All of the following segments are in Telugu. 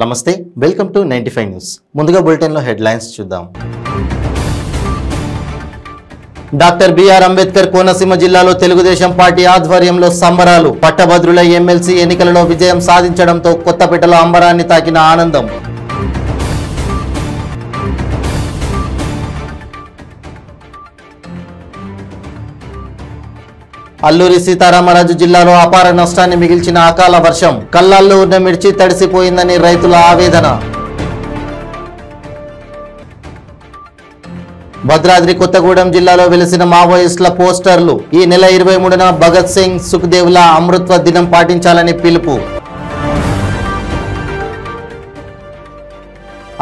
నమస్తే, వెల్కమ్ టు 95 న్యూస్. ముందుగా బులెటిన్లో హెడ్లైన్స్ చూద్దాం. డాక్టర్ బిఆర్ అంబేద్కర్ కోనసీమ జిల్లాలో తెలుగుదేశం పార్టీ ఆధ్వర్యంలో సంబరాలు. పట్టభద్రుల ఎమ్మెల్సీ ఎన్నికలలో విజయం సాధించడంతో కొత్తపేటలో అంబరాన్ని తాకిన ఆనందం. అల్లూరి సీతారామరాజు జిల్లాలో అపార నష్టాన్ని మిగిల్చిన అకాల వర్షం. కళ్ళాల్లో ఉన్న మిర్చి తడిసిపోయిందని రైతుల ఆవేదన. భద్రాద్రి కొత్తగూడెం జిల్లాలో వెలిసిన మావోయిస్టుల పోస్టర్లు. ఈ నెల 23న భగత్ సింగ్, సుఖ్దేవ్ల అమృత్వ దినం పాటించాలని పిలుపు.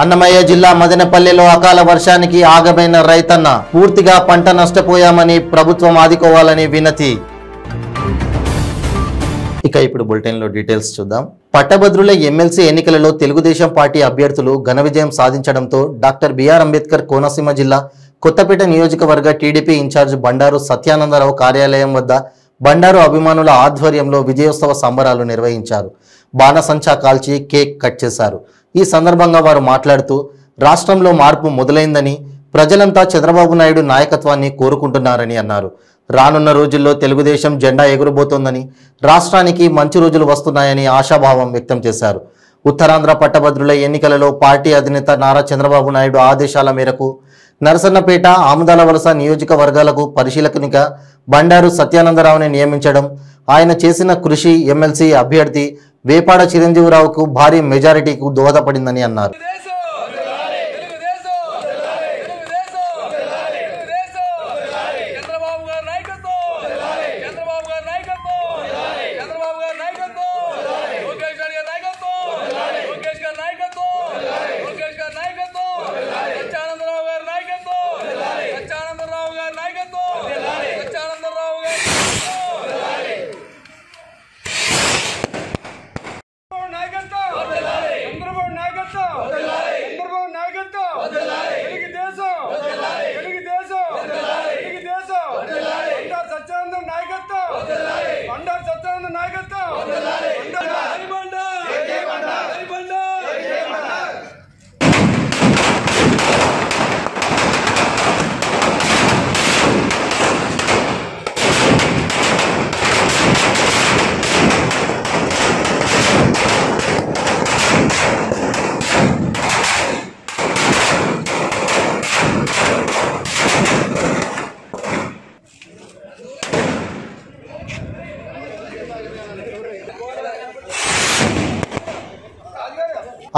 అన్నమయ్య జిల్లా మదనపల్లెలో అకాల వర్షానికి ఆగమైన రైతన్న. పూర్తిగా పంట నష్టపోయామని ప్రభుత్వం ఆదుకోవాలని వినతి. ఇక ఇప్పుడు బులెటిన్లో డీటెయిల్స్ చూద్దాం. పట్టభద్రుల ఎమ్మెల్సీ ఎన్నికలలో తెలుగుదేశం పార్టీ అభ్యర్థులు ఘన విజయం సాధించడంతో డాక్టర్ బిఆర్ అంబేద్కర్ కోనసీమ జిల్లా కొత్తపేట నియోజకవర్గ టీడీపీ ఇన్ఛార్జ్ బండారు సత్యానందరావు కార్యాలయం వద్ద బండారు అభిమానుల ఆధ్వర్యంలో విజయోత్సవ సంబరాలు నిర్వహించారు. బాణసంచా కాల్చి కేక్ కట్ చేశారు. ఈ సందర్భంగా వారు మాట్లాడుతూ రాష్ట్రంలో మార్పు మొదలైందని, ప్రజలంతా చంద్రబాబు నాయుడు నాయకత్వాన్ని కోరుకుంటున్నారని అన్నారు. రానున్న రోజుల్లో తెలుగుదేశం జెండా ఎగురబోతోందని, రాష్ట్రానికి మంచి రోజులు వస్తున్నాయని ఆశాభావం వ్యక్తం చేశారు. ఉత్తరాంధ్ర పట్టభద్రుల ఎన్నికలలో పార్టీ అధినేత నారా చంద్రబాబు నాయుడు ఆదేశాల మేరకు నరసన్నపేట, ఆముదాల వలస నియోజకవర్గాలకు పరిశీలకునిగా బండారు సత్యానందరావుని నియమించడం, ఆయన చేసిన కృషి ఎమ్మెల్సీ అభ్యర్థి వేపాడ చిరంజీవిరావుకు భారీ మెజారిటీకు దోహదపడిందని అన్నారు.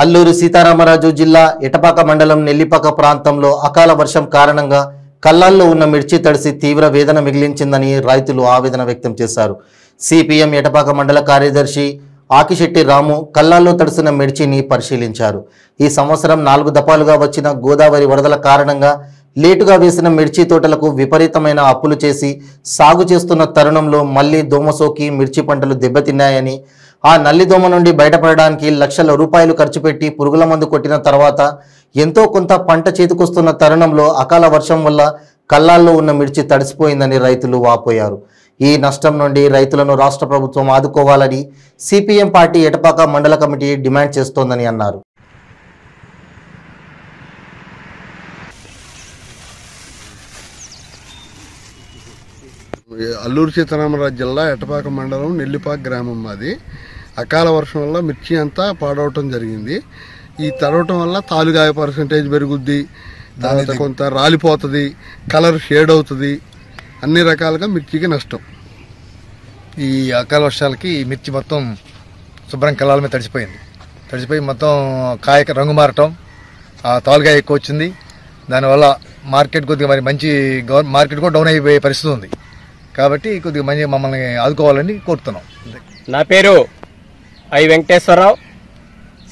అల్లూరి సీతారామరాజు జిల్లా ఎటపాక మండలం నెల్లిపాక ప్రాంతంలో అకాల వర్షం కారణంగా కళ్ళాల్లో ఉన్న మిర్చి తడిసి తీవ్ర వేదన మిగిలించిందని రైతులు ఆవేదన వ్యక్తం చేశారు. సిపిఎం ఎటపాక మండల కార్యదర్శి ఆకిశెట్టి రాము కళ్ళాల్లో తడిసిన మిర్చిని పరిశీలించారు. ఈ సంవత్సరం 4 దఫాలుగా వచ్చిన గోదావరి వరదల కారణంగా లేటుగా వేసిన మిర్చి తోటలకు విపరీతమైన అప్పులు చేసి సాగు చేస్తున్న తరుణంలో మళ్లీ దోమసోకి మిర్చి పంటలు దెబ్బతిన్నాయని, ఆ నల్లిదోమ నుండి బయటపడడానికి లక్షల రూపాయలు ఖర్చు పెట్టి పురుగుల మందు కొట్టిన తర్వాత ఎంతో కొంత పంట చేతికొస్తున్న తరుణంలో అకాల వర్షం వల్ల కళ్ళాల్లో ఉన్న మిర్చి తడిసిపోయిందని రైతులు వాపోయారు. ఈ నష్టం నుండి రైతులను రాష్ట్ర ప్రభుత్వం ఆదుకోవాలని సిపిఎం పార్టీ ఎటపాక మండల కమిటీ డిమాండ్ చేస్తోందని అన్నారు. అల్లూరి సీతారామరాజు జిల్లా ఎటపాక మండలం నెల్లిపాక గ్రామం మాది. అకాల వర్షం వల్ల మిర్చి అంతా పాడవటం జరిగింది. ఈ తడవటం వల్ల తాలుగాయ పర్సంటేజ్ పెరుగుద్ది, తర్వాత కొంత రాలిపోతుంది, కలర్ షేడ్ అవుతుంది, అన్ని రకాలుగా మిర్చికి నష్టం. ఈ అకాల వర్షాలకి మిర్చి మొత్తం శుభ్రం కళ్ళాల మీద తడిసిపోయి మొత్తం కాయ రంగు మారటం, ఆ తాలుగాయ ఎక్కువ వచ్చింది. దానివల్ల మార్కెట్ కొద్దిగా మరి మంచి మార్కెట్ కూడా డౌన్ అయిపోయే పరిస్థితి ఉంది. కాబట్టి కొద్దిగా మంచి మమ్మల్ని ఆదుకోవాలని కోరుతున్నాం. నా పేరు I Venkateswararao,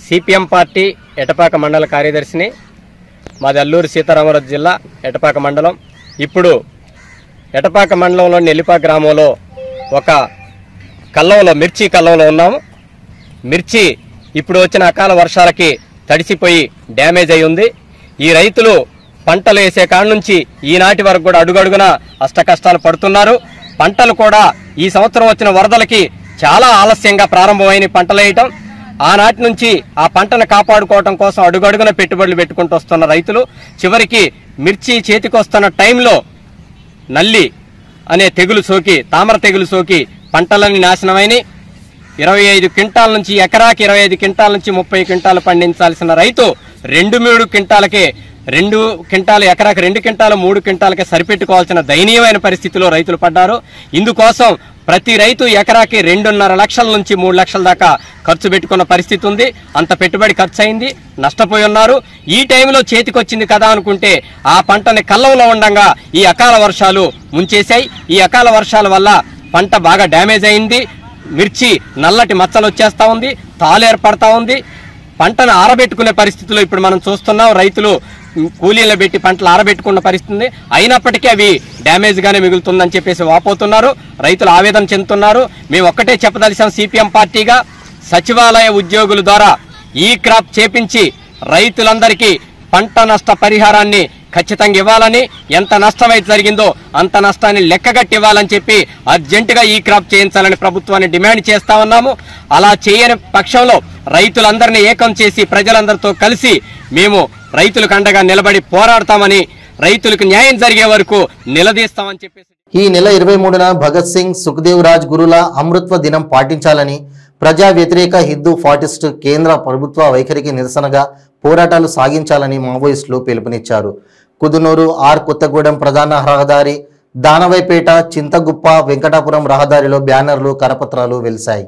CPM party Etapaka మండల కార్యదర్శిని. మాది అల్లూరి సీతారామరాజు జిల్లా ఎటపాక మండలం. ఇప్పుడు ఎటపాక మండలంలోని నెల్లిపాక గ్రామంలో ఒక మిర్చి కల్లంలో ఉన్నాము. మిర్చి ఇప్పుడు వచ్చిన అకాల వర్షాలకి తడిసిపోయి డ్యామేజ్ అయి ఉంది. ఈ రైతులు పంటలు వేసే కాడ నుంచి ఈనాటి వరకు కూడా అడుగడుగున అష్టకష్టాలు పడుతున్నారు. పంటలు కూడా ఈ సంవత్సరం వచ్చిన వరదలకి చాలా ఆలస్యంగా ప్రారంభమైన పంటలు వేయటం, ఆనాటి నుంచి ఆ పంటను కాపాడుకోవడం కోసం అడుగడుగున పెట్టుబడులు పెట్టుకుంటూ వస్తున్న రైతులు చివరికి మిర్చి చేతికి వస్తున్న టైంలో నల్లి అనే తెగులు సోకి, తామర తెగులు సోకి పంటలన్నీ నాశనమైనవి. 25 క్వింటాల నుంచి ఎకరాకి 25 క్వింటాల నుంచి 30 క్వింటాలు పండించాల్సిన రైతు 2-3 క్వింటాలకే 2 క్వింటాలు ఎకరాకి 2 క్వింటాలు 3 క్వింటాలకే సరిపెట్టుకోవాల్సిన దయనీయమైన పరిస్థితిలో రైతులు పడ్డారు. ఇందుకోసం ప్రతి రైతు ఎకరాకి 2.5 లక్షల నుంచి 3 లక్షల దాకా ఖర్చు పెట్టుకున్న పరిస్థితి ఉంది. అంత పెట్టుబడి ఖర్చు అయింది, నష్టపోయి ఉన్నారు. ఈ టైంలో చేతికొచ్చింది కదా అనుకుంటే ఆ పంటని కల్లంలో ఉండగా ఈ అకాల వర్షాలు ముంచేశాయి. ఈ అకాల వర్షాల వల్ల పంట బాగా డ్యామేజ్ అయింది. మిర్చి నల్లటి మచ్చలు వచ్చేస్తా ఉంది, తాలు ఏర్పడతా ఉంది. పంటను ఆరబెట్టుకునే పరిస్థితిలో ఇప్పుడు మనం చూస్తున్నాం. రైతులు కూలీలను పెట్టి పంటలు ఆరబెట్టుకున్న పరిస్థితి, అయినప్పటికీ అవి డ్యామేజ్ గానే మిగులుతుందని చెప్పేసి వాపోతున్నారు. రైతులు ఆవేదన చెందుతున్నారు. మేము ఒక్కటే చెప్పదలిసాం, సిపిఎం పార్టీగా సచివాలయ ఉద్యోగుల ద్వారా ఈ క్రాప్ చేపించి రైతులందరికీ పంట నష్ట పరిహారాన్ని ఖచ్చితంగా ఇవ్వాలని, ఎంత నష్టమైతే జరిగిందో అంత నష్టాన్ని లెక్కగట్టి ఇవ్వాలని చెప్పి అర్జెంటుగా ఈ క్రాప్ చేయించాలని ప్రభుత్వాన్ని డిమాండ్ చేస్తా ఉన్నాము. అలా చేయని పక్షంలో రైతులందరినీ ఏకం చేసి ప్రజలందరితో కలిసి మేము రైతులకు అండగా నిలబడి పోరాడతామని, రైతులకు న్యాయం జరిగే వరకు నిలదీస్తామని చెప్పేసి ఈ నెల 23న భగత్ సింగ్, సుఖ్దేవ్ రాజ్ గురుల అమృత్వ దినం పాటించాలని, ప్రజా వ్యతిరేక హిందూ ఫాటిస్ట్ కేంద్ర ప్రభుత్వ వైఖరికి నిరసనగా పోరాటాలు సాగించాలని మావోయిస్టులు పిలుపునిచ్చారు. కుదునూరు ఆర్ కొత్తగూడెం ప్రధాన రహదారి, దానవైపేట, చింతగుప్ప, వెంకటాపురం రహదారిలో బ్యానర్లు, కరపత్రాలు వెలిశాయి.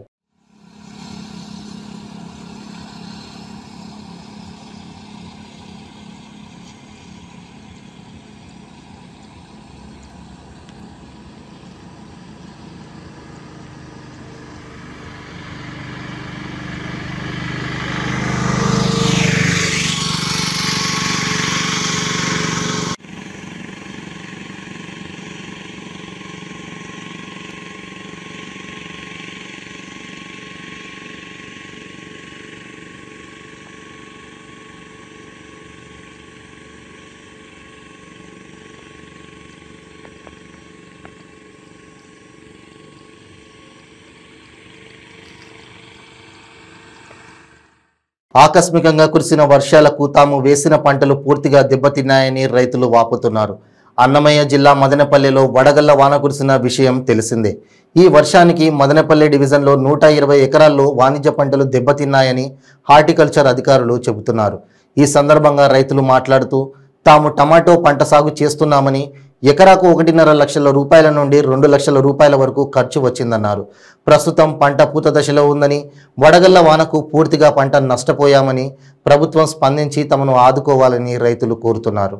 ఆకస్మికంగా కురిసిన వర్షాలకు తాము వేసిన పంటలు పూర్తిగా దెబ్బతిన్నాయని రైతులు వాపోతున్నారు. అన్నమయ్య జిల్లా మదనపల్లెలో వడగళ్ల వాన కురిసిన విషయం తెలిసిందే. ఈ వర్షానికి మదనపల్లె డివిజన్లో 120 ఎకరాల్లో వాణిజ్య పంటలు దెబ్బతిన్నాయని హార్టికల్చర్ అధికారులు చెబుతున్నారు. ఈ సందర్భంగా రైతులు మాట్లాడుతూ తాము టమాటో పంట సాగు చేస్తున్నామని, ఎకరాకు 1.5 లక్షల రూపాయల నుండి 2 లక్షల రూపాయల వరకు ఖర్చు వచ్చిందన్నారు. ప్రస్తుతం పంట పూత దశలో ఉందని, వడగళ్ల వానకు పూర్తిగా పంట నష్టపోయామని, ప్రభుత్వం స్పందించి తమను ఆదుకోవాలని రైతులు కోరుతున్నారు.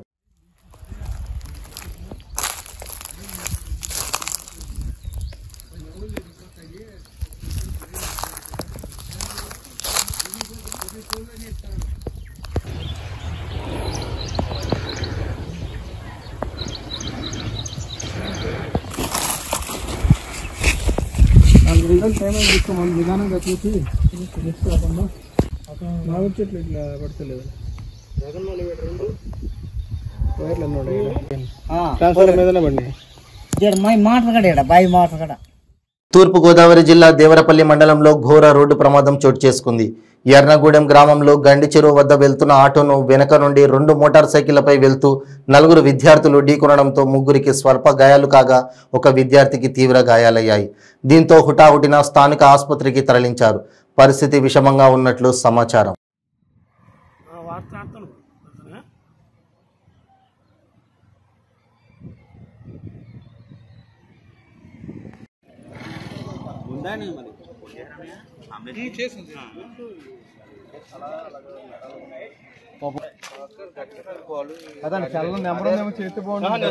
నిదానంగా చూసి చెట్లు ఇట్లా పడతలేదు. తూర్పుగోదావరి జిల్లా దేవరపల్లి మండలంలో ఘోర రోడ్డు ప్రమాదం చోటు చేసుకుంది. ఎర్నగూడెం గ్రామంలో గండి చెరువు వద్ద వెళ్తున్న ఆటోను వెనక నుండి 2 మోటార్ సైకిళ్లపై వెళ్తూ 4 విద్యార్థులు ఢీకొనడంతో 3కి స్వల్ప గాయాలు కాగా 1 విద్యార్థికి తీవ్ర గాయాలయ్యాయి. దీంతో హుటాహుటిన స్థానిక ఆసుపత్రికి తరలించారు. పరిస్థితి విషమంగా ఉన్నట్లు సమాచారం.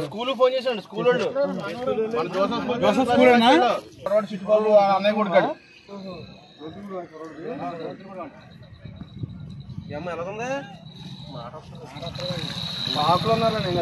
స్కూల్ ఫోన్ చేసాడు. స్కూల్ అన్నయ్య కొడుకాడు. ఎలా ఉందా ఆకులు ఉన్నారా? నేను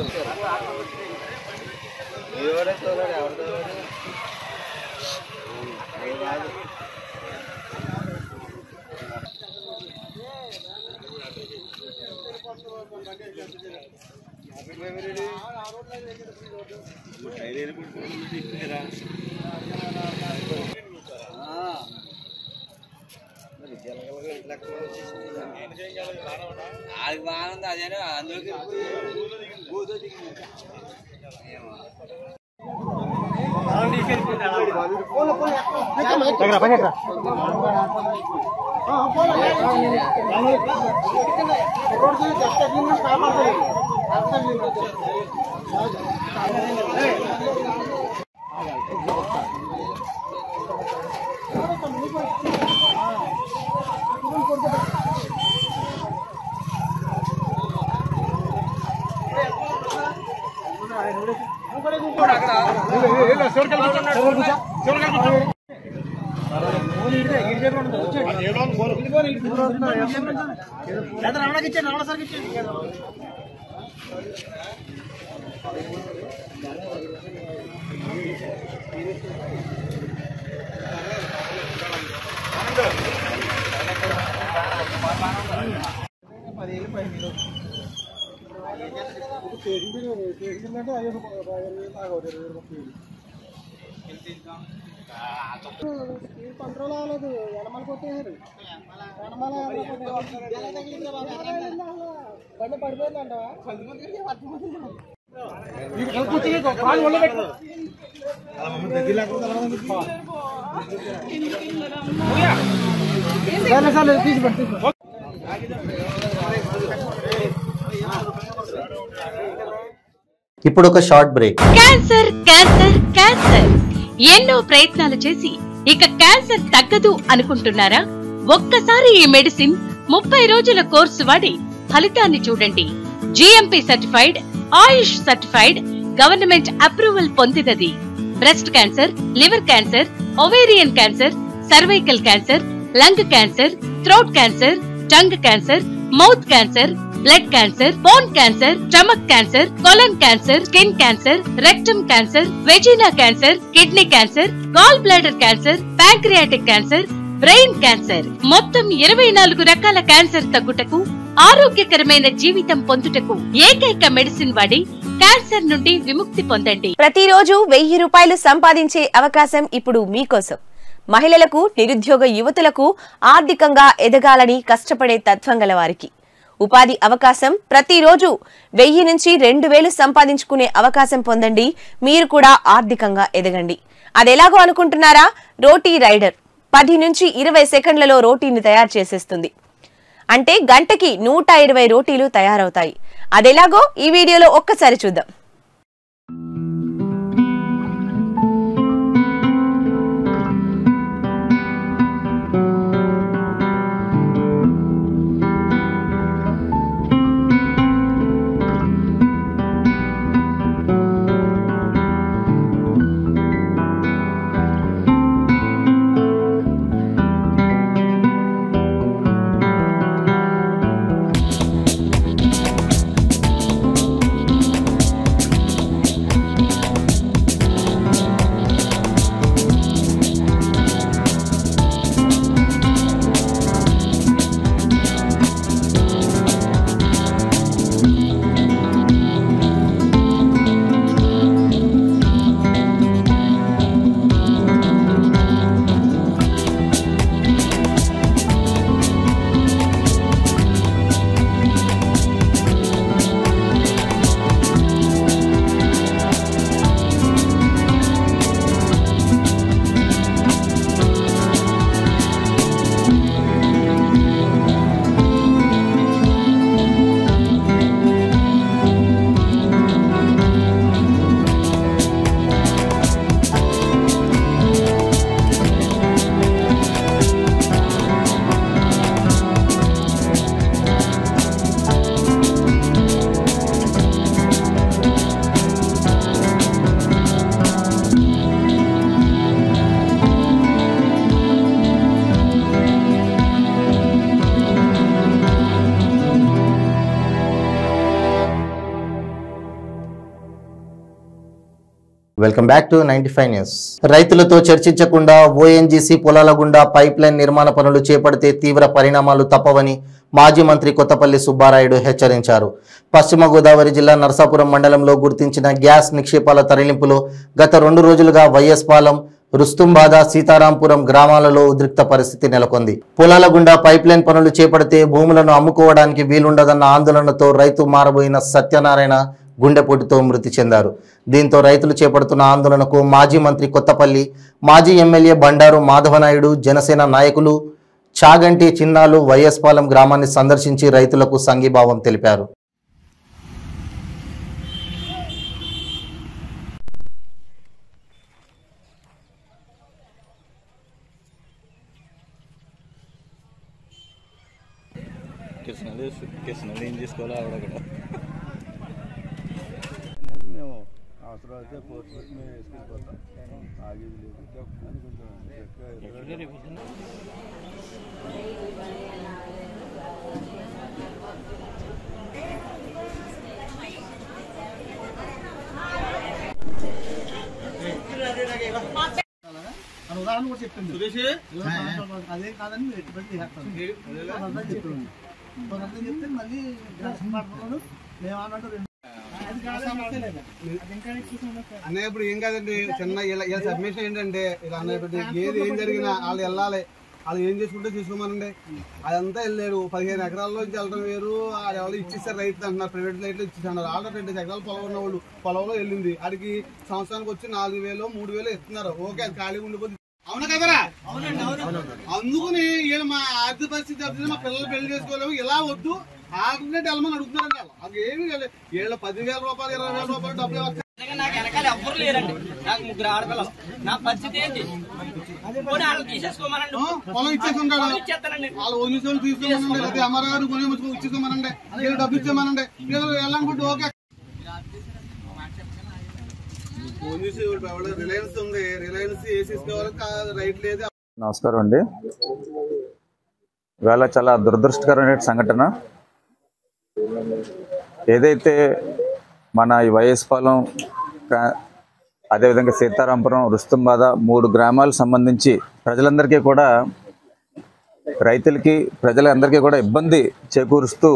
ఇప్పుడు ఒక short break. Cancer cancer cancer ఎన్నో ప్రయత్నాలు చేసి ఇక క్యాన్సర్ తగ్గదు అనుకుంటున్నారా? ఒక్కసారి ఈ మెడిసిన్ 30 రోజుల కోర్సు వాడి ఫలితాన్ని చూడండి. GMP certified, AYUSH certified, government approval పొందినది. Breast cancer, liver cancer, ovarian cancer, cervical cancer, lung cancer, throat cancer, tongue cancer, mouth cancer, blood cancer, bone cancer, stomach cancer, colon cancer, skin cancer, rectum cancer, vagina cancer, kidney cancer, gall bladder cancer, pancreatic cancer, brain cancer, మొత్తం 24 రకాల క్యాన్సర్ తగ్గుటకు, ఆరోగ్యకరమైన జీవితం పొందుటకు ఏకైక మెడిసిన్ వాడి క్యాన్సర్ నుండి విముక్తి పొందండి. ప్రతిరోజు 1000 రూపాయలు సంపాదించే అవకాశం ఇప్పుడు మీకోసం. మహిళలకు, నిరుద్యోగ యువతులకు ఆర్థికంగా ఎదగాలని కష్టపడే తత్వం గల వారికి ఉపాధి అవకాశం. ప్రతిరోజు 1000 నుంచి 2000 సంపాదించుకునే అవకాశం పొందండి. మీరు కూడా ఆర్థికంగా ఎదగండి. అదెలాగో అనుకుంటున్నారా? రోటీ రైడర్ 10 నుంచి 20 సెకండ్లలో రోటీని తయారు చేసేస్తుంది. అంటే గంటకి 120 రోటీలు తయారవుతాయి. అదెలాగో ఈ వీడియోలో ఒక్కసారి చూద్దాం. Welcome back to 95 news. రైతులతో చర్చించకుండా ఓఎన్జీసీ పొలాల గుండా పైప్ లైన్ నిర్మాణ పనులు చేపడితే తీవ్ర పరిణామాలు తప్పవని మాజీ మంత్రి కొత్తపల్లి సుబ్బారాయుడు హెచ్చరించారు. పశ్చిమ గోదావరి జిల్లా నరసాపురం మండలంలో గుర్తించిన గ్యాస్ నిక్షేపాల తరలింపులో గత 2 రోజులుగా వైఎస్ పాలెం, రుస్తుంబాద సీతారాంపురం గ్రామాలలో ఉద్రిక్త పరిస్థితి నెలకొంది. పొలాల గుండా పైప్ లైన్ పనులు చేపడితే భూములను అమ్ముకోవడానికి వీలుండదన్న ఆందోళనతో రైతు మారబోయిన సత్యనారాయణ గుండెపోటుతో మృతి చెందారు. దీంతో రైతులు చేపడుతున్న ఆందోళనకు మాజీ మంత్రి కొత్తపల్లి, మాజీ ఎమ్మెల్యే బండారు మాధవనాయుడు, జనసేన నాయకులు చాగంటి చిన్నాలు వైఎస్పాలెం గ్రామాన్ని సందర్శించి రైతులకు సంఘీభావం తెలిపారు. ఏం చేసుకోవాలో ఆవిడ కూడా మేము అవసరం అయితే కోర్టు మేము వేసుకెళ్ళిపోతాం. ఆగేది లేదు అని కొంచెం ఉదాహరణ కూడా చెప్పింది అదేం కాదని మీరు ఎటువంటి చెప్తున్నాను చెప్తే మళ్ళీ మేము అన్నట్టు అన్న ఇప్పుడు ఏం కాదండి, చిన్న ఇలా సబ్మిషన్ ఏంటంటే ఇలా అన్నప్పుడు ఏది ఏం జరిగినా వాళ్ళు వెళ్ళాలి, వాళ్ళు ఏం చేసుకుంటే చూసుకోమనండి. అదంతా వెళ్ళారు. 15 ఎకరాల్లో వెళ్ళడం వేరు, ఎవరు ఇచ్చేసారు రైతులు అంటున్నారు, ప్రైవేట్ రైతులు ఇచ్చేసారు. ఆల్రెడీ 2 ఎకరాలు పొలం ఉన్న వాళ్ళు పొలంలో వెళ్ళింది, ఆడికి సంవత్సరానికి వచ్చి 4,000 3,000 ఇస్తున్నారు. ఓకే, అది ఖాళీగా ఉండిపోతుంది. అవునా కదరా? అందుకని వీళ్ళు మా ఆర్థిక పరిస్థితి మా పిల్లలు పెళ్లి చేసుకోలేము, ఇలా వద్దు ఆల్టర్నేట్ వెళ్ళమని అడుగుతున్నారండి. వాళ్ళు అది ఏమి వీళ్ళు 10,000 రూపాయలు 20,000 రూపాయలు డబ్బులు నాకు వెనకాల ఎవ్వరు లేరండి. నాకు 3 ఆడపిల్లలు. నా పరిస్థితి ఏంటి? తీసేసుకోమనండి, పొలం ఇచ్చేసుకుంటాడు. వాళ్ళు ఓన్యూసోళ్ళు తీసుకోమనండి, లేదా అమరాగారు కొని ఇచ్చేసుకోమనండి, డబ్బు ఇచ్చేమనండి, వెళ్ళనుకుంటే ఓకే. రిలయన్స్ ఉంది, రిలయన్స్ ఏసీసుకోవాలి రైట్ లేదు. నమస్కారం అండి. ఇవాళ చాలా దురదృష్టకరమైన సంఘటన. ఏదైతే మన ఈ వైఎస్పాలెం, అదేవిధంగా సీతారాంపురం, రుస్తుంబాద 3 గ్రామాలకు సంబంధించి ప్రజలందరికీ కూడా, రైతులకి ప్రజలందరికీ కూడా ఇబ్బంది చేకూరుస్తూ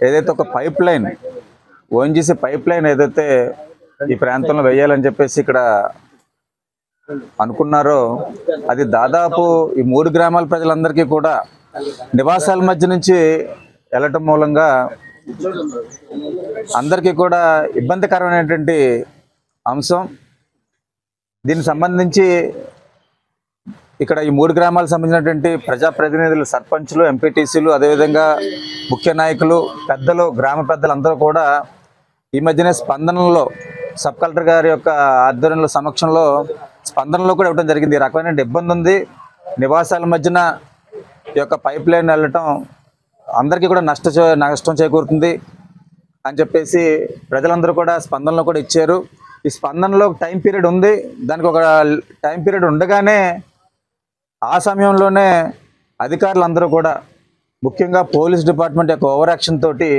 ఏదైతే ఒక pipe line, ONGC pipe line ఏదైతే ఈ ప్రాంతంలో వేయాలని చెప్పేసి ఇక్కడ అనుకున్నారో, అది దాదాపు ఈ 3 గ్రామాల ప్రజలందరికీ కూడా నివాసాల మధ్య నుంచి వెళ్ళటం మూలంగా అందరికీ కూడా ఇబ్బందికరమైనటువంటి అంశం. దీనికి సంబంధించి ఇక్కడ ఈ 3 గ్రామాలకు సంబంధించినటువంటి ప్రజాప్రతినిధులు, సర్పంచులు, ఎంపీటీసీలు, అదేవిధంగా ముఖ్య నాయకులు, పెద్దలు, గ్రామ పెద్దలు అందరూ కూడా ఈ మధ్యనే స్పందనలో సబ్ కలెక్టర్ గారి యొక్క ఆధ్వర్యంలో సమక్షంలో స్పందనలో కూడా ఇవ్వడం జరిగింది. ఈ రకమైన ఇబ్బంది ఉంది, నివాసాల మధ్యన ఈ యొక్క పైప్ లైన్ వెళ్ళటం అందరికీ కూడా నష్టం చేకూరుతుంది అని చెప్పేసి ప్రజలందరూ కూడా స్పందనలో కూడా ఇచ్చారు. ఈ స్పందనలో టైం పీరియడ్ ఉంది, దానికి ఒక టైం పీరియడ్ ఉండగానే ఆ సమయంలోనే అధికారులందరూ కూడా, ముఖ్యంగా పోలీస్ డిపార్ట్మెంట్ యొక్క ఓవర్ యాక్షన్ తోటి,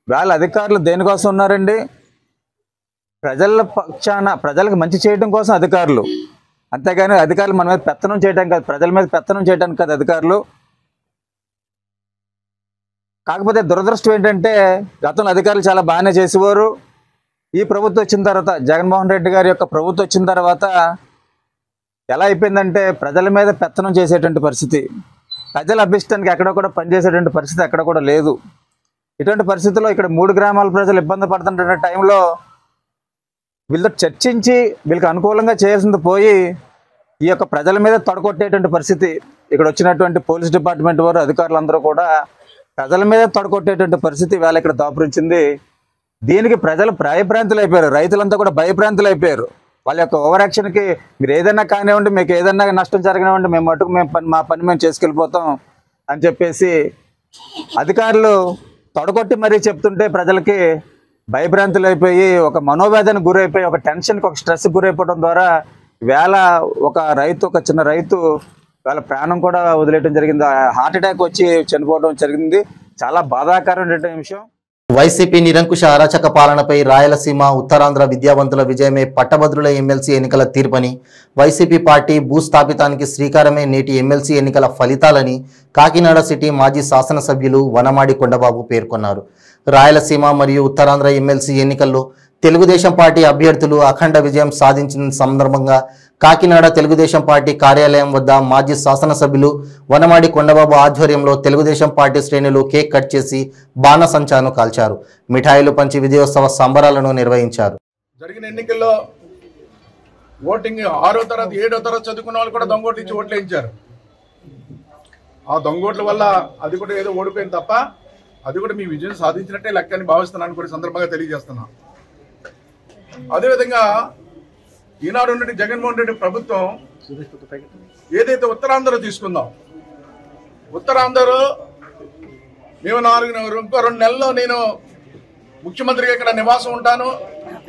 వాళ్ళ అధికారులు దేనికోసం ఉన్నారండి? ప్రజల పక్షాన ప్రజలకు మంచి చేయడం కోసం అధికారులు, అంతేగాని అధికారులు మన మీద పెత్తనం చేయడం కాదు, ప్రజల మీద పెత్తనం చేయడానికి కాదు అధికారులు. కాకపోతే దురదృష్టం ఏంటంటే గతంలో అధికారులు చాలా బాగానే చేసేవారు. ఈ ప్రభుత్వం వచ్చిన తర్వాత, జగన్మోహన్ రెడ్డి గారి యొక్క ప్రభుత్వం వచ్చిన తర్వాత ఎలా అయిపోయిందంటే ప్రజల మీద పెత్తనం చేసేటువంటి పరిస్థితి, ప్రజల అభిష్టానికి ఎక్కడ కూడా పనిచేసేటువంటి పరిస్థితి ఎక్కడ కూడా లేదు. ఇటువంటి పరిస్థితుల్లో ఇక్కడ 3 గ్రామాల ప్రజలు ఇబ్బంది పడుతున్న టైంలో వీళ్ళతో చర్చించి వీళ్ళకి అనుకూలంగా చేయాల్సింది పోయి ఈ యొక్క ప్రజల మీద తొడగొట్టేటువంటి పరిస్థితి. ఇక్కడ వచ్చినటువంటి పోలీస్ డిపార్ట్మెంట్ వారు, అధికారులందరూ కూడా ప్రజల మీద తొడగొట్టేటువంటి పరిస్థితి వేళ ఇక్కడ దాపురించింది. దీనికి ప్రజలు భయభ్రాంతులు అయిపోయారు, రైతులంతా కూడా భయభ్రాంతులు అయిపోయారు. వాళ్ళ యొక్క ఓవర్ యాక్షన్కి మీరు ఏదైనా కానివ్వండి, మీకు ఏదైనా నష్టం జరగనివ్వండి, మేము మటుకు మా పని మేము చేసుకెళ్ళిపోతాం అని చెప్పేసి అధికారులు తొడగొట్టి మరీ చెప్తుంటే ప్రజలకి భయభ్రాంతులు అయిపోయి, ఒక మనోవేదనకు గురైపోయి, ఒక టెన్షన్కి, ఒక స్ట్రెస్కి గురైపోవడం ద్వారా వేళ ఒక చిన్న రైతు వాళ్ళ ప్రాణం కూడా వదిలేయడం జరిగింది. హార్ట్ అటాక్ వచ్చి చనిపోవడం జరిగింది. చాలా బాధాకరమైన విషయం. వైసీపీ నిరంకుశ అరాచక పాలనపై రాయలసీమ, ఉత్తరాంధ్ర విద్యావంతుల విజయమే పట్టభద్రుల ఎమ్మెల్సీ ఎన్నికల తీర్పని, వైసీపీ పార్టీ భూస్థాపితానికి శ్రీకారమే నేటి ఎమ్మెల్సీ ఎన్నికల ఫలితాలని కాకినాడ సిటీ మాజీ శాసనసభ్యులు వనమాడి కొండబాబు పేర్కొన్నారు. రాయలసీమ మరియు ఉత్తరాంధ్ర ఎమ్మెల్సీ ఎన్నికల్లో తెలుగుదేశం పార్టీ అభ్యర్థులు అఖండ విజయం సాధించిన సందర్భంగా కాకినాడ తెలుగుదేశం పార్టీ కార్యాలయం వద్ద మాజీ శాసనసభ్యులు వనమాడి కొండబాబు ఆధ్వర్యంలో తెలుగుదేశం పార్టీ శ్రేణులు కేక్ కట్ చేసి బాణసంచాను కాల్చారు. మిఠాయిలు పంచి విజయోత్సవ సంబరాలను నిర్వహించారు. జరిగిన ఎన్నికల్లో ఓటింగ్ 6వ తరగతి 7వ తరగతి చదువుకున్న వాళ్ళు కూడా దొంగోట్లు ఇచ్చి ఓట్లు వేయించారు. ఆ దొంగోట్ల వల్ల అది కూడా ఏదో ఓడిపోయింది తప్ప అది కూడా మీ విజయం సాధించినట్టే లెక్కని భావిస్తున్నాను కూడా సందర్భంగా తెలియజేస్తున్నాం. అదేవిధంగా ఈనాడు నుండి జగన్మోహన్ రెడ్డి ప్రభుత్వం ఏదైతే ఉత్తరాంధ్ర తీసుకుందాం, ఉత్తరాంధ్ర మేము ఇంకో 2 నెలల్లో నేను ముఖ్యమంత్రిగా ఇక్కడ నివాసం ఉంటాను,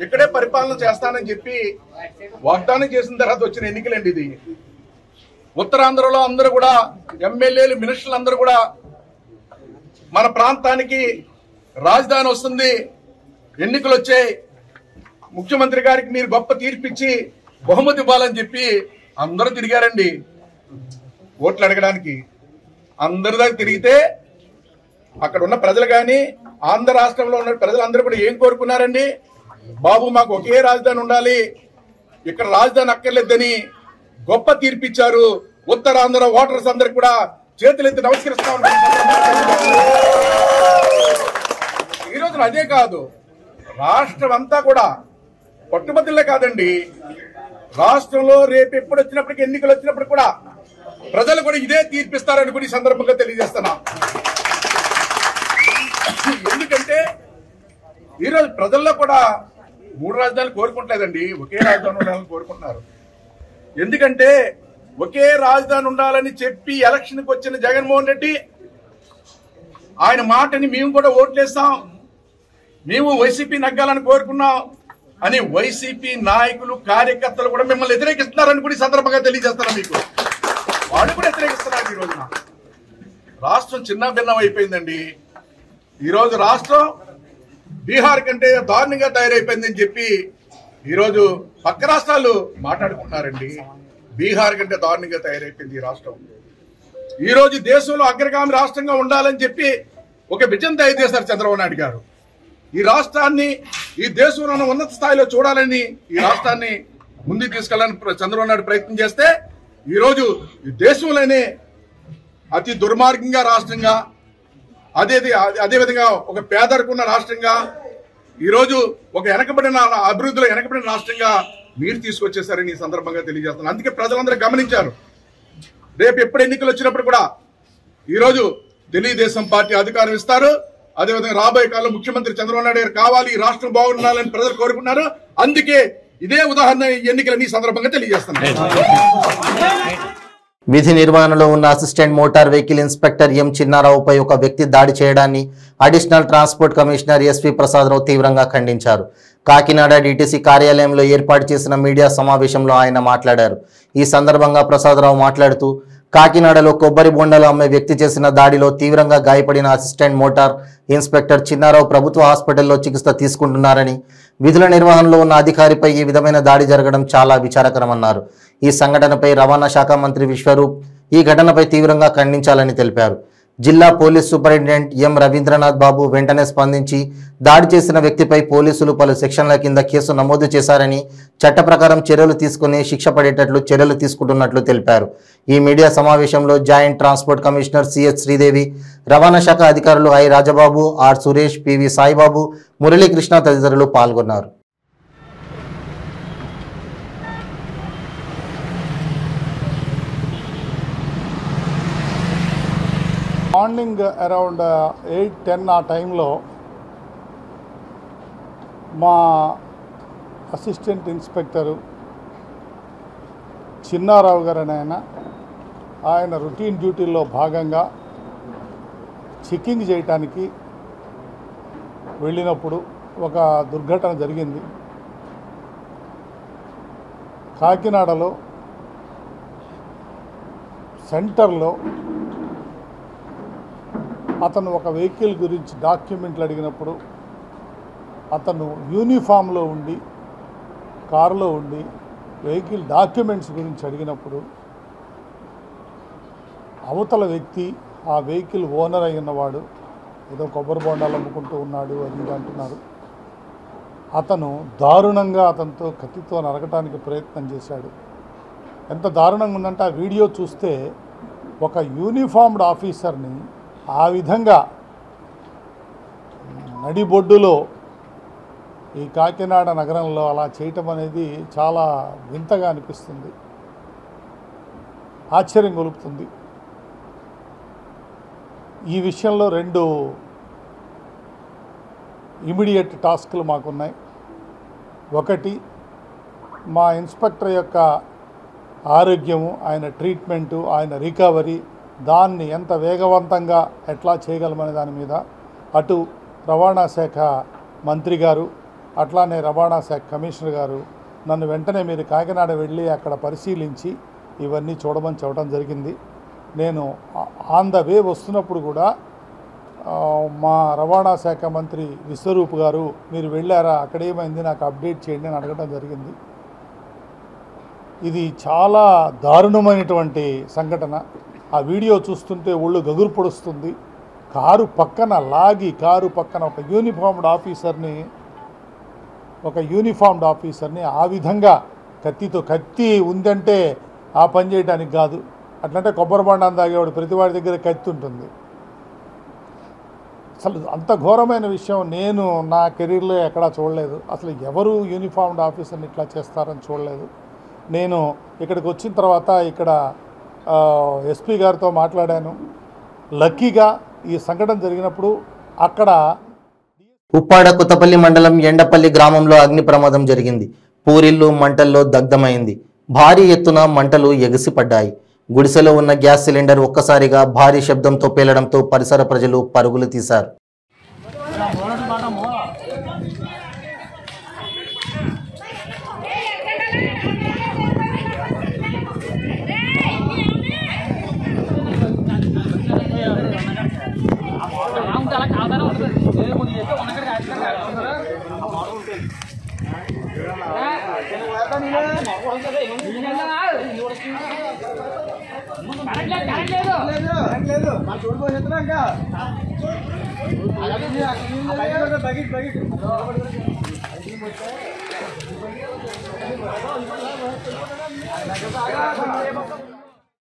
ఇక్కడే పరిపాలన చేస్తానని చెప్పి వాగ్దానం చేసిన తర్వాత వచ్చిన ఎన్నికలండి ఇది. ఉత్తరాంధ్రలో అందరూ కూడా ఎమ్మెల్యేలు మినిస్టర్లు అందరూ కూడా మన ప్రాంతానికి రాజధాని వస్తుంది, ఎన్నికలు వచ్చాయి, ముఖ్యమంత్రి గారికి మీరు గొప్ప తీర్పిచ్చి బహుమతి ఇవ్వాలని చెప్పి అందరూ తిరిగారండి ఓట్లు అడగడానికి. అందరి దగ్గర తిరిగితే అక్కడ ఉన్న ప్రజలు కానీ ఆంధ్ర రాష్ట్రంలో ఉన్న ప్రజలందరూ కూడా ఏం కోరుకున్నారండి? బాబు మాకు ఒకే రాజధాని ఉండాలి, ఇక్కడ రాజధాని అక్కర్లేదని గొప్ప తీర్పిచ్చారు. ఉత్తరాంధ్ర ఓటర్స్ అందరికి కూడా చేతులెత్తి నమస్కరిస్తా ఉన్నారు. ఈ రోజున అదే కాదు, రాష్ట్రం అంతా కూడా పట్టుబద్దులే కాదండి, రాష్ట్రంలో రేపు ఎప్పుడు వచ్చినప్పటికీ ఎన్నికలు వచ్చినప్పుడు కూడా ప్రజలు కూడా ఇదే తీర్పిస్తారని కూడా ఈ సందర్భంగా తెలియజేస్తున్నా. ఎందుకంటే ఈరోజు ప్రజల్లో కూడా 3 రాజధానులు కోరుకుంటలేదండి, ఒకే రాజధాని ఉండాలని కోరుకుంటున్నారు. ఎందుకంటే ఒకే రాజధాని ఉండాలని చెప్పి ఎలక్షన్కి వచ్చిన జగన్మోహన్ రెడ్డి ఆయన మాటని మేము కూడా ఓట్లేస్తాం, మేము వైసీపీ నగ్గాలని కోరుకున్నాం అని వైసీపీ నాయకులు కార్యకర్తలు కూడా మిమ్మల్ని వ్యతిరేకిస్తున్నారని కూడా ఈ సందర్భంగా తెలియజేస్తున్నాం. మీకు వాళ్ళు కూడా వ్యతిరేకిస్తున్నారు. ఈ రోజున రాష్ట్రం చిన్న భిన్నం అయిపోయిందండి. ఈరోజు రాష్ట్రం బీహార్ కంటే దారుణంగా తయారైపోయిందని చెప్పి ఈరోజు పక్క రాష్ట్రాలు మాట్లాడుకుంటున్నారండి. బీహార్ కంటే దారుణంగా తయారైపోయింది ఈ రాష్ట్రం. ఈరోజు దేశంలో అగ్రగామి రాష్ట్రంగా ఉండాలని చెప్పి ఒక విజన్ తయారు చేశారు చంద్రబాబు నాయుడు గారు. ఈ రాష్ట్రాన్ని ఈ దేశంలో ఉన్నత స్థాయిలో చూడాలని ఈ రాష్ట్రాన్ని ముందుకు తీసుకెళ్లాలని చంద్రబాబు నాయుడు ప్రయత్నం చేస్తే ఈరోజు ఈ దేశంలోనే అతి దుర్మార్గంగా రాష్ట్రంగా అదేవిధంగా ఒక పేదరికున్న రాష్ట్రంగా ఈరోజు ఒక వెనకబడిన అభివృద్ధిలో వెనకబడిన రాష్ట్రంగా మీరు తీసుకొచ్చేసారని ఈ సందర్భంగా తెలియజేస్తున్నారు. అందుకే ప్రజలందరూ గమనించారు. రేపు ఎప్పుడు ఎన్నికలు వచ్చినప్పుడు కూడా ఈరోజు తెలుగుదేశం పార్టీ అధికారం ఇస్తారు. అదేవిధంగా రాబోయే కాలంలో ముఖ్యమంత్రి చంద్రబాబు నాయుడు గారు కావాలి, ఈ రాష్ట్రం బాగుండాలని ప్రజలు కోరుకున్నారు. అందుకే ఇదే ఉదాహరణ ఎన్నికలని ఈ సందర్భంగా తెలియజేస్తున్నారు. విధి నిర్వహణలో ఉన్న assistant motor vehicle inspector M చిన్నారావుపై ఒక వ్యక్తి దాడి చేయడాన్ని additional transport commissioner SV Prasadarao తీవ్రంగా ఖండించారు. కాకినాడ డిటిసి కార్యాలయంలో ఏర్పాటు చేసిన మీడియా సమావేశంలో ఆయన మాట్లాడారు. ఈ సందర్భంగా ప్రసాదరావు మాట్లాడుతూ కాకినాడలో కొబ్బరి బొండాలు అమ్మే వ్యక్తి చేసిన దాడిలో తీవ్రంగా గాయపడిన అసిస్టెంట్ మోటార్ ఇన్స్పెక్టర్ చిన్నారావు ప్రభుత్వ హాస్పిటల్లో చికిత్స తీసుకుంటున్నారని, విధుల నిర్వహణలో ఉన్న అధికారిపై ఈ విధమైన దాడి జరగడం చాలా విచారకరమన్నారు. ఈ సంఘటనపై రవాణా శాఖ మంత్రి విశ్వరూప్ ఈ ఘటనపై తీవ్రంగా ఖండించాలని తెలిపారు. జిల్లా పోలీస్ సూపరింటెండెంట్ ఎం రవీంద్రనాథ్ బాబు వెంటనే స్పందించి దాడి చేసిన వ్యక్తిపై పోలీసులు పలు సెక్షన్ల కింద కేసు నమోదు చేశారని, చట్ట ప్రకారం చర్యలు తీసుకుని శిక్ష పడేటట్లు చర్యలు తీసుకుంటున్నట్లు తెలిపారు. ఈ మీడియా సమావేశంలో joint transport commissioner CH Sridevi, రవాణా శాఖ అధికారులు I Rajababu, R Suresh, PV Saibabu, Muralikrishna తదితరులు పాల్గొన్నారు. మార్నింగ్ అరౌండ్ 8-10 ఆ టైంలో మా అసిస్టెంట్ ఇన్స్పెక్టరు చిన్నారావు గారు అని ఆయన రొటీన్ డ్యూటీల్లో భాగంగా చెకింగ్ చేయటానికి వెళ్ళినప్పుడు ఒక దుర్ఘటన జరిగింది. కాకినాడలో సెంటర్లో అతను ఒక వెహికల్ గురించి డాక్యుమెంట్లు అడిగినప్పుడు అతను యూనిఫామ్లో ఉండి కారులో ఉండి వెహికల్ డాక్యుమెంట్స్ గురించి అడిగినప్పుడు అవతల వ్యక్తి ఆ వెహికల్ ఓనర్ అయినవాడు ఏదో కొబ్బరి బొండాలు అమ్ముకుంటూ ఉన్నాడు అని అంటున్నారు. అతను దారుణంగా అతనితో కత్తితో నరకటానికి ప్రయత్నం చేశాడు. ఎంత దారుణంగా ఉందంటే ఆ వీడియో చూస్తే ఒక యూనిఫామ్డ్ ఆఫీసర్ని ఆ విధంగా నడిబొడ్డులో ఈ కాకినాడ నగరంలో అలా చేయటం అనేది చాలా వింతగా అనిపిస్తుంది, ఆశ్చర్యం గొలుపుతుంది. ఈ విషయంలో 2 ఇమీడియట్ టాస్క్లు మాకున్నాయి. ఒకటి, మా ఇన్స్పెక్టర్ యొక్క ఆరోగ్యము, ఆయన ట్రీట్మెంటు, ఆయన రికవరీ, దాన్ని ఎంత వేగవంతంగా ఎట్లా చేయగలమనే దాని మీద అటు రవాణా శాఖ మంత్రి గారు అట్లానే రవాణా శాఖ కమిషనర్ గారు నన్ను వెంటనే మీరు కాకినాడ వెళ్ళి అక్కడ పరిశీలించి ఇవన్నీ చూడమని చెప్పడం జరిగింది. నేను ఆన్ ద వే వస్తున్నప్పుడు కూడా మా రవాణా శాఖ మంత్రి విశ్వరూప్ గారు మీరు వెళ్ళారా, అక్కడ ఏమైంది నాకు అప్డేట్ చేయండి అని అడగడం జరిగింది. ఇది చాలా దారుణమైనటువంటి సంఘటన. ఆ వీడియో చూస్తుంటే ఒళ్ళు గగురు పొడుస్తుంది. కారు పక్కన ఒక యూనిఫామ్డ్ ఆఫీసర్ని ఆ విధంగా కత్తి ఉందంటే ఆ పని చేయడానికి కాదు, అట్లంటే కొబ్బరి బొండం తాగేవాడు ప్రతివాడి దగ్గర కత్తి ఉంటుంది. అసలు అంత ఘోరమైన విషయం నేను నా కెరీర్లో ఎక్కడా చూడలేదు. అసలు ఎవరు యూనిఫామ్డ్ ఆఫీసర్ని ఇట్లా చేస్తారని చూడలేదు. నేను ఇక్కడికి వచ్చిన తర్వాత ఇక్కడ ఎస్పీ గారితో మాట్లాడాను. లక్కీగా ఈ సంఘటన జరిగినప్పుడు అక్కడ ఉప్పాడ కొత్తపల్లి మండలం ఎండపల్లి గ్రామంలో అగ్ని ప్రమాదం జరిగింది. పూరిల్లు మంటల్లో దగ్ధమైంది. భారీ ఎత్తున మంటలు ఎగిసిపడ్డాయి. గుడిసెలో ఉన్న గ్యాస్ సిలిండర్ ఒక్కసారిగా భారీ శబ్దంతో పేలడంతో పరిసర ప్రజలు పరుగులు తీశారు.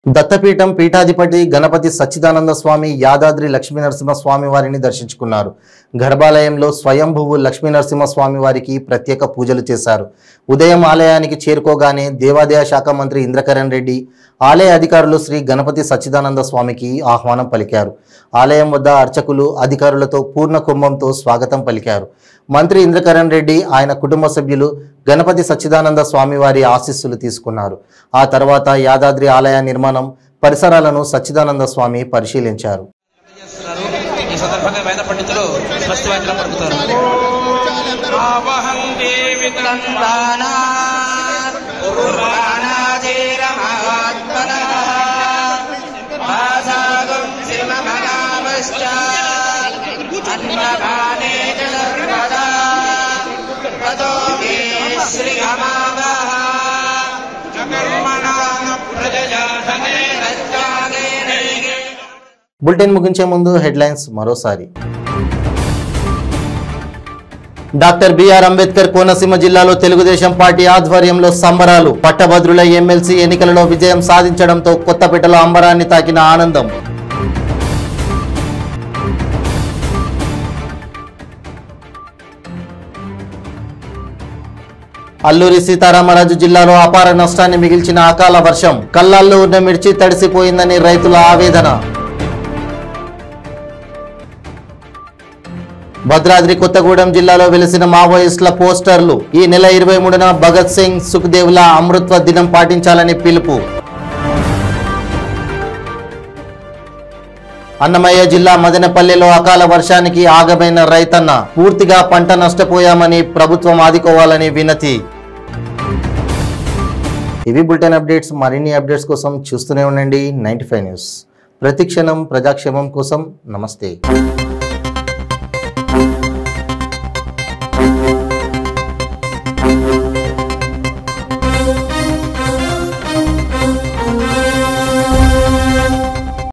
దత్తపీఠం పీఠాధిపతి గణపతి సచ్చిదానంద స్వామి యాదాద్రి లక్ష్మీనరసింహస్వామి వారిని దర్శించుకున్నారు. గర్భాలయంలో స్వయంభువు లక్ష్మీనరసింహస్వామి వారికి ప్రత్యేక పూజలు చేశారు. ఉదయం ఆలయానికి చేరుకోగానే దేవాదాయ శాఖ మంత్రి ఇంద్రకరణ్ రెడ్డి, ఆలయ అధికారులు శ్రీ గణపతి సచ్చిదానంద స్వామికి ఆహ్వానం పలికారు. ఆలయం వద్ద అర్చకులు అధికారులతో పూర్ణ కుంభంతో స్వాగతం పలికారు. మంత్రి ఇంద్రకరణ్ రెడ్డి ఆయన కుటుంబ సభ్యులు గణపతి సచ్చిదానంద స్వామి వారి ఆశీస్సులు తీసుకున్నారు. ఆ తర్వాత యాదాద్రి ఆలయ నిర్మాణం పరిసరాలను సచ్చిదానంద స్వామి పరిశీలించారు. ఈ సందర్భంగా వేద పండితులు స్వస్తివాచనం పలుకుతారు. బులెటిన్ ముగించే ముందు హెడ్లైన్స్ మరోసారి. డాక్టర్ బిఆర్ అంబేద్కర్ కోనసీమ జిల్లాలో తెలుగుదేశం పార్టీ ఆధ్వర్యంలో సంబరాలు. పట్టభద్రుల ఎమ్మెల్సీ ఎన్నికలలో విజయం సాధించడంతో కొత్తపేటలో అంబరాన్ని తాకిన ఆనందం. అల్లూరి సీతారామరాజు జిల్లాలో అపార నష్టాన్ని మిగిల్చిన అకాల వర్షం. కళ్ళాల్లో ఉన్న మిర్చి తడిసిపోయిందని రైతుల ఆవేదన. భద్రాద్రి కొత్తగూడెం జిల్లాలో వెలిసిన మావోయిస్టుల పోస్టర్లు. ఈ నెల 23న భగత్ సింగ్, సుఖ్దేవ్ల అమృత్వ దినం పాటించాలని పిలుపు. అన్నమయ్య జిల్లా మదనపల్లిలో అకాల వర్షానికి ఆగమైన రైతన్న. పూర్తిగా పంట నష్టపోయామని ప్రభుత్వం ఆదుకోవాలని వినతి. ఇవి బులెటిన్ అప్డేట్స్. మరిన్ని అప్డేట్స్ కోసం చూస్తూనే ఉండండి 95 న్యూస్. ప్రతిక్షణం ప్రజాక్షేమం కోసం. నమస్తే.